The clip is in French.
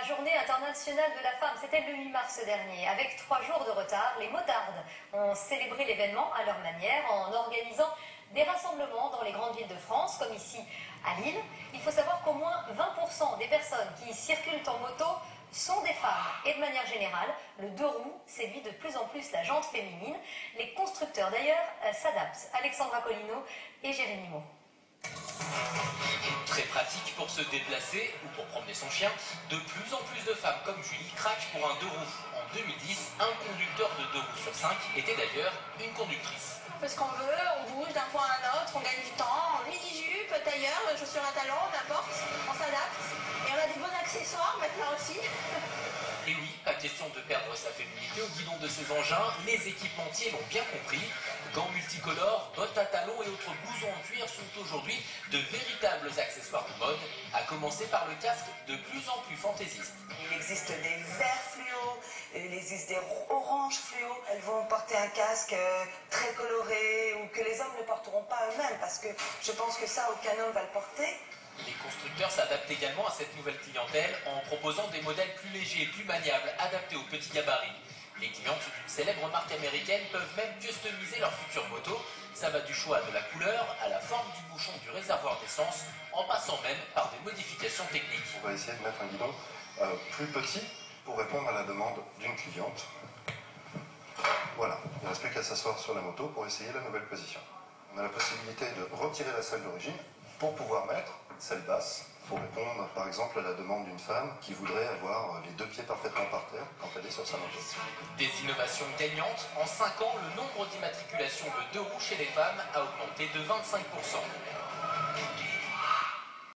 journée internationale de la femme, c'était le 8 mars dernier. Avec 3 jours de retard, les motardes ont célébré l'événement à leur manière en organisant des rassemblements dans les grandes villes de France, comme ici à Lille. Il faut savoir qu'au moins 20% des personnes qui circulent en moto sont des femmes. Et de manière générale, le deux roues séduit de plus en plus la jante féminine. Les constructeurs d'ailleurs s'adaptent. Alexandra Colino et Jérémy Maud. Très pratique pour se déplacer ou pour promener son chien, de plus en plus de femmes comme Julie craquent pour un deux roues. En 2010, un conducteur de deux roues sur 5 était d'ailleurs une conductrice. On fait ce qu'on veut, on bouge d'un point à un autre, on gagne du temps, mini-jupe, tailleur, chaussures à talons, n'importe, on s'adapte. Et on a des bons accessoires maintenant aussi. Et oui, pas question de perdre sa féminité au guidon de ses engins, les équipementiers l'ont bien compris. Gants multicolores, bottes à talons et autres blousons en cuir sont aujourd'hui de véritables accessoires de mode, à commencer par le casque de plus en plus fantaisiste. Il existe des verts fluo, il existe des oranges fluo. Elles vont porter un casque très coloré ou que les hommes ne porteront pas eux-mêmes parce que je pense que ça, aucun homme va le porter. Les constructeurs s'adaptent également à cette nouvelle clientèle en proposant des modèles plus légers et plus maniables, adaptés aux petits gabarits. Les clientes d'une célèbre marque américaine peuvent même customiser leur future moto. Ça va du choix de la couleur à la forme du bouchon du réservoir d'essence, en passant même par des modifications techniques. On va essayer de mettre un guidon plus petit pour répondre à la demande d'une cliente. Voilà, il ne reste plus qu'à s'asseoir sur la moto pour essayer la nouvelle position. On a la possibilité de retirer la selle d'origine pour pouvoir mettre celle basse, pour répondre par exemple à la demande d'une femme qui voudrait avoir les deux pieds parfaitement par terre quand elle est sur sa moto. Des innovations gagnantes. En 5 ans, le nombre d'immatriculations de deux roues chez les femmes a augmenté de 25%.